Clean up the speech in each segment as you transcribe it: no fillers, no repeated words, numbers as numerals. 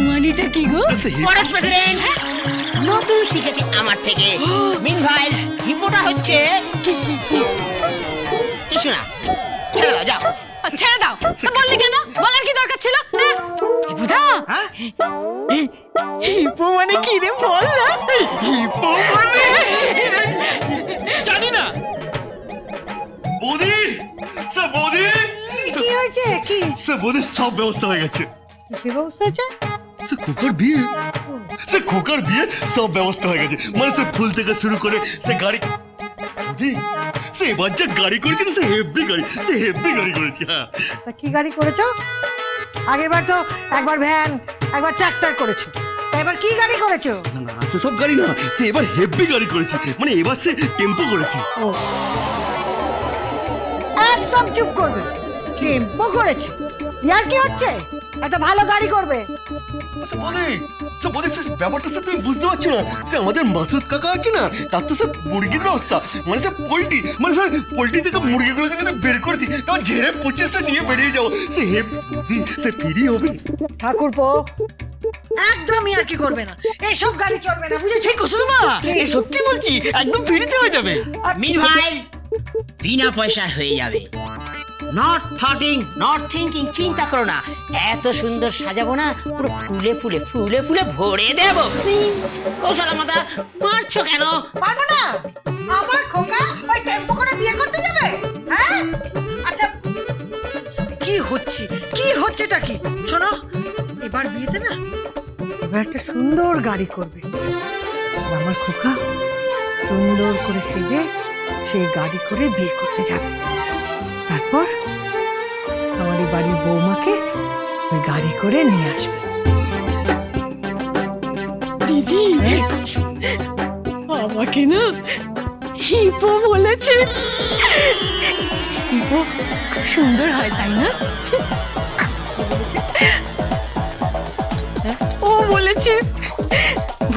মানিটা কি গো? Forest president নতুন শিখেছে আমার থেকে। মিন ভাই হিপোটা হচ্ছে কিছু না, ছেড়ে দাও, যাও। ছেড়ে দাও। তা বললি কেন? বলার কি দরকার ছিল? বুধা, হিপো মানে কি রে বল না? হিপো মানে জানি না। বৌদি, স্যার বৌদি, কি হয়েছে? কি স্যার বৌদি সব ব্যবস্থা হয়ে গেছে। কিসের ব্যবস্থা হয়েছে? স্যার খোকার বিয়ে, স্যার খোকার বিয়ে সব ব্যবস্থা হয়ে গেছে। মানে স্যার ফুল থেকে শুরু করে সে গাড়ি, বৌদি সে এবার যা গাড়ি করেছে না, সে হেভি গাড়ি, সে হেভি গাড়ি করেছে। হ্যাঁ, তা কি গাড়ি করেছো? আগের বার তো একবার ভ্যান, একবার ট্রাক্টর করেছো, তা এবার কি গাড়ি করেছো? না না সে সব গাড়ি না, সে এবার হেভি গাড়ি করেছে। মানে এবার সে টেম্পো করেছে। একদম চুপ করবে। টেম্পো করেছে? ইয়ার কি হচ্ছে? একটা ভালো গাড়ি করবে। ব্যাপারটা স্যার তুমি বুঝতে পারছো না। সে আমাদের মাসুদ কাকা আছে না, তার তো স্যার মুরগির ব্যবস্থা। মানে স্যার পোল্ট্রি, মানে স্যার পোল্ট্রি থেকে মুরগিগুলোকে যদি বের করে দিই, তখন ঝেড়ে পুচে সে নিয়ে বেরিয়ে যাবো। সে সে ফ্রি হবে। ঠাকুরপো একদম ইয়ার কি করবে না, এসব গাড়ি চলবে না, বুঝেছি? কুসুমা এই সত্যি বলছি, একদম ফ্রিতে হয়ে যাবে। মিন ভাই বিনা পয়সা হয়ে যাবে। নট থটিং, নট থিঙ্কিং, চিন্তা করো না। এত সুন্দর সাজাবো না, পুরো ফুলে ফুলে ফুলে ফুলে ভরে দেবো। কৌশল মাতা মারছো কেন? পারবো না। আমার খোকা ওই টেম্পো করে বিয়ে করতে যাবে? হ্যাঁ, আচ্ছা কি হচ্ছে, কি হচ্ছেটা কি? শোনো, এবার বিয়েতে না এবার একটা সুন্দর গাড়ি করবে। আর আমার খোকা সুন্দর করে সেজে সেই গাড়ি করে বিয়ে করতে যাবে। তারপর আমার এই বাড়ির বৌমাকে ওই গাড়ি করে নিয়ে আসবে। দিদি, আমাকে না হিপো বলেছে। হিপো খুব সুন্দর হয়, তাই না? ও বলেছে,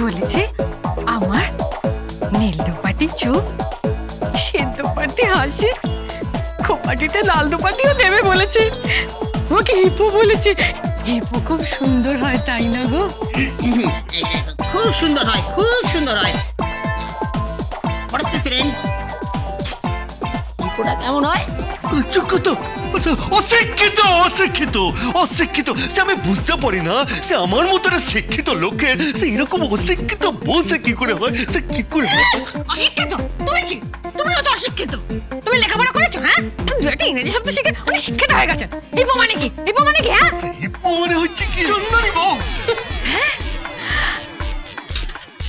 বলেছে আমার নীল দোপাটি চোখ, শ্বেত দোপাটি হাসি, খোপাটিতে লাল দোপাটিও দেবে বলেছে। ওকে হিপো বলেছে। হিপো খুব সুন্দর হয়, তাই না গো? খুব সুন্দর হয়, খুব সুন্দর হয়। ফরেস্ট প্রেসিডেন্ট হিপোটা কেমন হয়? অশিক্ষিত, অশিক্ষিত, অশিক্ষিত। সে আমি বুঝতে পারি না, সে আমার মতো একটা শিক্ষিত লোকের সে এরকম অশিক্ষিত বসে কি করে হয়, সে কি করে হয়? অশিক্ষিত? তুমি কি? তুমিও তো অশিক্ষিত। তুমি লেখাপড়া করেছো? হ্যাঁ, তুমি একটা ইংরেজি শব্দ শিখে অনেক শিক্ষিত হয়ে গেছে। হিপো মানে কি? হিপো মানে কি? হ্যাঁ, হিপো মানে হচ্ছে কি? সুন্দরী বউ।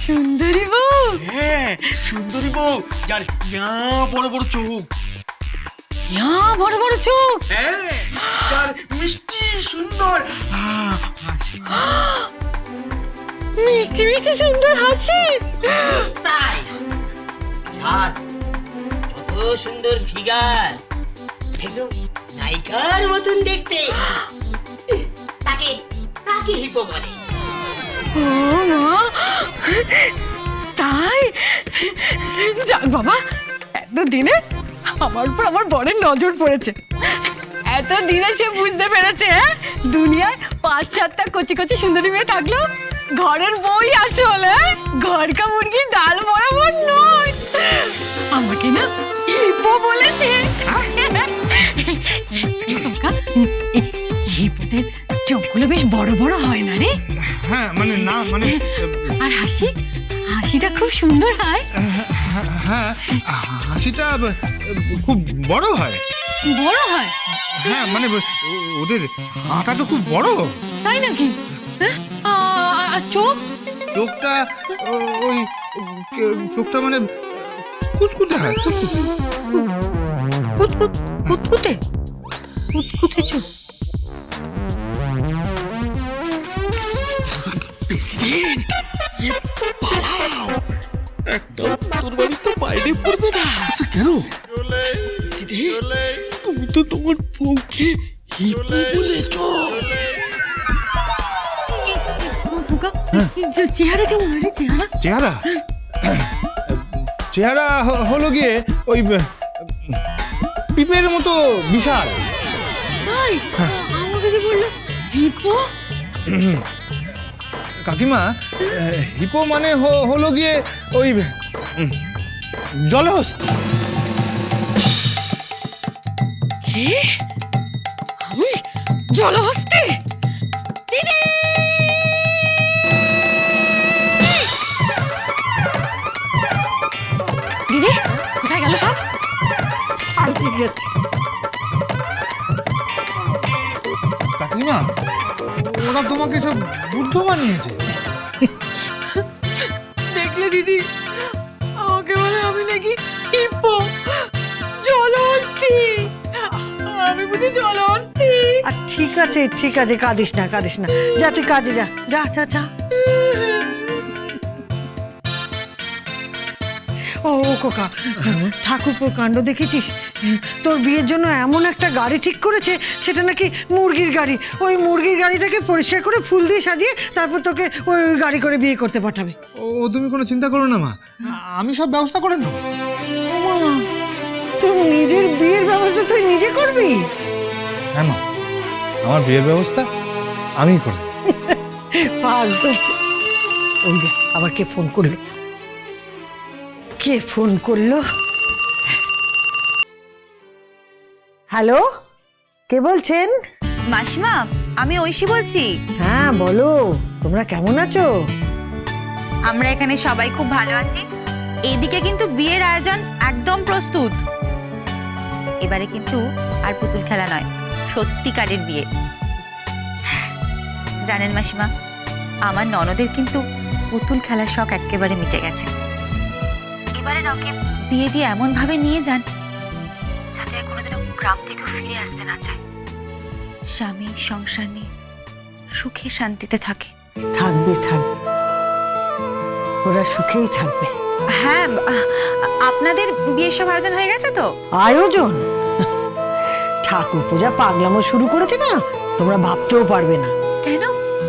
সুন্দরী বউ। হ্যাঁ, সুন্দরী বউ, যার বড় বড় চোখ। ইয়া, বড় বড় চোখ। হ্যাঁ, যার মিষ্টি সুন্দর হাসি। মিষ্টি মিষ্টি সুন্দর হাসি। তাই ছাড়, কত সুন্দর ফিগার, একদম নায়িকার মতন দেখতে। তাকে তাকে হিপো বলে। ও মা, তাই? যাক বাবা, এতদিনে আমার উপর আমার বরের নজর পড়েছে। এতদিনে সে বুঝতে পেরেছে দুনিয়ায় 5-7টা কচি কচি সুন্দরী মেয়ে থাকলেও ঘরের বই আসল, ঘর কা মুরগির ডাল বরাবর নয়। আমাকে না হিপো বলেছে। হিপোদের চোখগুলো বেশ বড় বড় হয় না রে? হ্যাঁ মানে না মানে আর হাসি, হাসিটা খুব সুন্দর হয়। হ্যাঁ হাসিটা খুব বড় হয়। বড় হয়? হ্যাঁ মানে ওদের হাঁটা তো খুব বড়। তাই নাকি? আর চোখ? চোখটা ওই চোখটা মানে কুতকুতে হয়। কুতকুতে? কুতকুতে চোখ? প্রেসিডেন্ট, পালাও, একদম তোর বাড়ি তো বাইরে পড়বে না। কেন? তুমি তো তোমার বউকে হিপো বলেছো। চেহারা কেমন হয় রে? চেহারা চেহারা হলো গিয়ে ওই পিঁপড়ের মতো বিশাল। তাই? আমার কাছে বললো হিপো কাকিমা হিপো মানে হলো গিয়ে ওই জলহস্তি। কি আমি জলহস্তি? দিদি দিদি কোথায় গেল সব? পালিয়ে গেছে। কাকিমা ওরা তোমাকে সব বুদ্ধ বানিয়েছে। দেখলে দিদি, আমাকে বলে আমি নাকি হিপ্পো, জলহস্তি। আমি বুঝি জলহস্তি? আর ঠিক আছে কাঁদিস না যা তুই কাজে যা যা যা যা। ও খোকা, ঠাকুরপোর কাণ্ড দেখেছিস? তোর বিয়ের জন্য এমন একটা গাড়ি ঠিক করেছে, সেটা নাকি মুরগির গাড়ি। ওই মুরগির গাড়িটাকে পরিষ্কার করে ফুল দিয়ে সাজিয়ে তারপর তোকে ওই গাড়ি করে বিয়ে করতে পাঠাবে। ও তুমি কোনো চিন্তা করো না মা, আমি সব ব্যবস্থা করে নেব। ও মা, তোর নিজের বিয়ের ব্যবস্থা তুই নিজে করবি? হ্যাঁ মা, আমার বিয়ের ব্যবস্থা আমি করি। পাগল হচ্ছে। ওই দেখ, আবার কে ফোন করলো? হ্যালো, কে বলছেন? মাসিমা, আমি ঐশী বলছি। হ্যাঁ বলো, তোমরা কেমন আছো? আমরা এখানে সবাই খুব ভালো আছি। এইদিকে কিন্তু বিয়ের আয়োজন একদম প্রস্তুত। এবারে কিন্তু আর পুতুল খেলা নয়, সত্যিকারের বিয়ে। জানেন মাসিমা, আমার ননদের কিন্তু পুতুল খেলার শখ একেবারে মিটে গেছে। এবারে রকিব বিয়ে দিয়ে এমন ভাবে নিয়ে যান যাতে আর কোনোদিনও গ্রাম থেকে ফিরে আসতে না চায়। স্বামী সংসার নিয়ে সুখে শান্তিতে থাকে। থাকবে, ওরা সুখেই থাকবে। হ্যাঁ, আপনাদের বিয়ের সব আয়োজন হয়ে গেছে তো? আয়োজন? ঠাকুর পূজা পাগলামো শুরু করেছে না, তোমরা ভাবতেও পারবে না। কেন,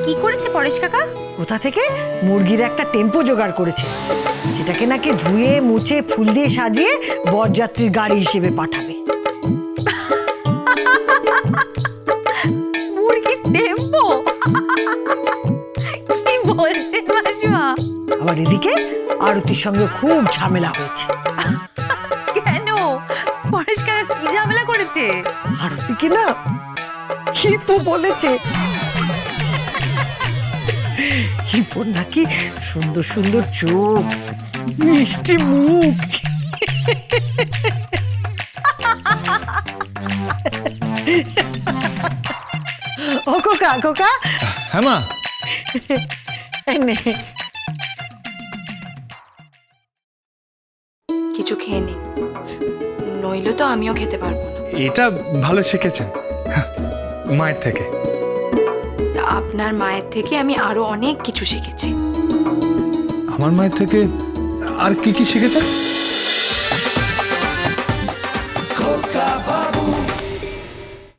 কি করেছে পরেশ কাকা? কোথা থেকে মুরগির একটা টেম্পো জোগাড় করেছে, সেটাকে নাকি ধুয়ে মুছে ফুল দিয়ে সাজিয়ে বরযাত্রীর গাড়ি হিসেবে পাঠাবে। মুরগির টেম্পো? কি বলছেন মাসিমা? আবার এদিকে আরতির সঙ্গে খুব ঝামেলা হয়েছে। কেন, পরেশ কাকা কি ঝামেলা করেছে? আরতিকে না হিপো বলেছে। হিপোর নাকি সুন্দর সুন্দর চোখ, মিষ্টি মুখ। ও খোকা, হ্যাঁ মা, নে। কিছু খেয়ে নিন, নইলে তো আমিও খেতে পারবো না। এটা ভালো শিখেছেন মায়ের থেকে। তা আপনার মায়ের থেকে আমি আরো অনেক কিছু শিখেছি। আমার মায়ের থেকে আর কি কি শিখেছেন?